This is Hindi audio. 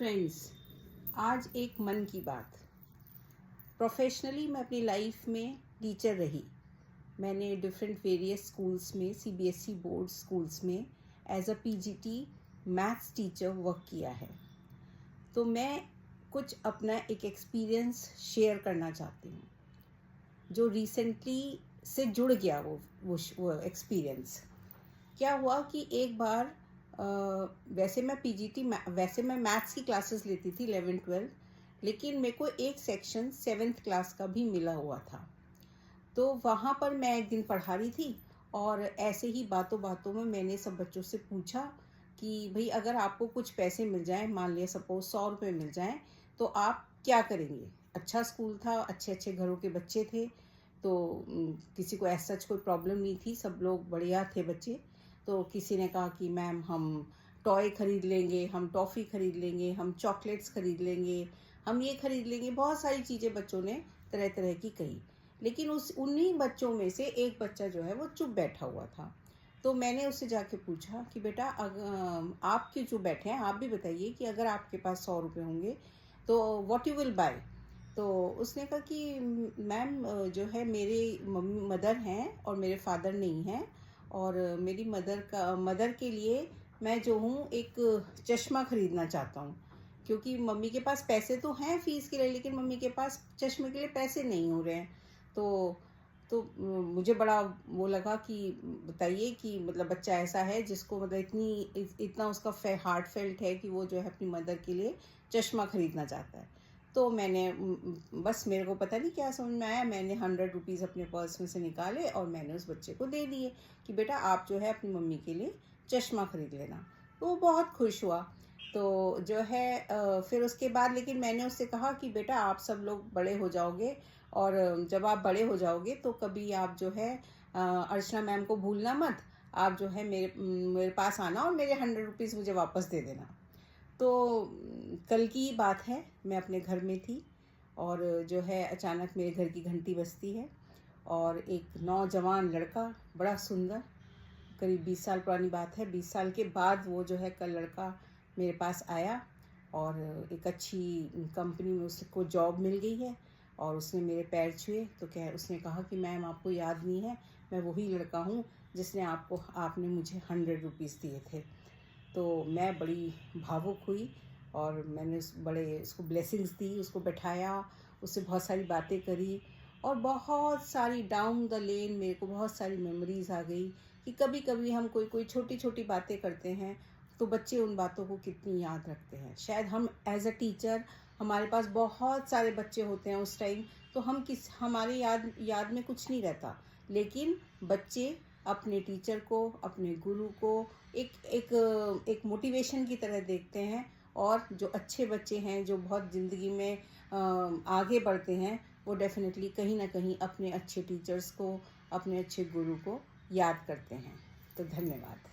फ्रेंड्स, आज एक मन की बात। प्रोफेशनली मैं अपनी लाइफ में टीचर रही। मैंने डिफरेंट वेरियस स्कूल्स में, सीबीएसई बोर्ड स्कूल्स में as a PGT maths teacher work किया है। तो मैं कुछ अपना एक एक्सपीरियंस शेयर करना चाहती हूँ जो रिसेंटली से जुड़ गया। वो एक्सपीरियंस क्या हुआ कि एक बार वैसे मैं मैथ्स की क्लासेस लेती थी 11-12, लेकिन मेरे को एक सेक्शन 7th क्लास का भी मिला हुआ था। तो वहाँ पर मैं एक दिन पढ़ा रही थी और ऐसे ही बातों बातों में मैंने सब बच्चों से पूछा कि भाई अगर आपको कुछ पैसे मिल जाएं, मान लिया सपोज 100 रुपये मिल जाएं, तो आप क्या करेंगे। अच्छा स्कूल था, अच्छे अच्छे घरों के बच्चे थे, तो किसी को ऐसा कोई प्रॉब्लम नहीं थी, सब लोग बढ़िया थे बच्चे। तो किसी ने कहा कि मैम हम टॉय खरीद लेंगे, हम टॉफ़ी खरीद लेंगे, हम चॉकलेट्स खरीद लेंगे, हम ये खरीद लेंगे। बहुत सारी चीज़ें बच्चों ने तरह तरह की कही, लेकिन उन्हीं बच्चों में से एक बच्चा जो है वो चुप बैठा हुआ था। तो मैंने उससे जाके पूछा कि बेटा आप क्यों चुप बैठे हैं, आप भी बताइए कि अगर आपके पास 100 रुपये होंगे तो व्हाट यू विल बाय। तो उसने कहा कि मैम जो है मेरे मदर हैं और मेरे फादर नहीं हैं, और मेरी मदर के लिए मैं जो हूँ एक चश्मा ख़रीदना चाहता हूँ, क्योंकि मम्मी के पास पैसे तो हैं फ़ीस के लिए, लेकिन मम्मी के पास चश्मे के लिए पैसे नहीं हो रहे हैं। तो मुझे बड़ा वो लगा कि बताइए कि मतलब बच्चा ऐसा है जिसको मतलब इतना उसका हार्ट फेल्ट है कि वो जो है अपनी मदर के लिए चश्मा ख़रीदना चाहता है। तो मैंने बस मेरे को पता नहीं क्या समझ में आया, मैंने 100 रुपीज़ अपने पर्स में से निकाले और मैंने उस बच्चे को दे दिए कि बेटा आप जो है अपनी मम्मी के लिए चश्मा ख़रीद लेना। तो वो बहुत खुश हुआ। तो जो है फिर उसके बाद लेकिन मैंने उससे कहा कि बेटा आप सब लोग बड़े हो जाओगे, और जब आप बड़े हो जाओगे तो कभी आप जो है अर्चना मैम को भूलना मत, आप जो है मेरे पास आना और मेरे 100 रुपीज़ मुझे वापस दे देना। तो कल की बात है, मैं अपने घर में थी और जो है अचानक मेरे घर की घंटी बजती है और एक नौजवान लड़का, बड़ा सुंदर, करीब 20 साल पुरानी बात है, 20 साल के बाद वो जो है कल लड़का मेरे पास आया और एक अच्छी कंपनी में उसको जॉब मिल गई है और उसने मेरे पैर छुए। तो उसने कहा कि मैम आपको याद नहीं है, मैं वही लड़का हूँ जिसने आपने मुझे 100 रुपीज़ दिए थे। तो मैं बड़ी भावुक हुई और मैंने उसको ब्लेसिंग्स दी, उसको बैठाया, उससे बहुत सारी बातें करी और बहुत सारी डाउन द लेन मेरे को बहुत सारी मेमोरीज़ आ गई कि कभी कभी हम कोई छोटी छोटी बातें करते हैं तो बच्चे उन बातों को कितनी याद रखते हैं। शायद हम एज अ टीचर, हमारे पास बहुत सारे बच्चे होते हैं उस टाइम, तो हमारे याद में कुछ नहीं रहता, लेकिन बच्चे अपने टीचर को, अपने गुरु को एक एक एक मोटिवेशन की तरह देखते हैं, और जो अच्छे बच्चे हैं जो बहुत ज़िंदगी में आगे बढ़ते हैं वो डेफिनेटली कहीं ना कहीं अपने अच्छे टीचर्स को, अपने अच्छे गुरु को याद करते हैं। तो धन्यवाद।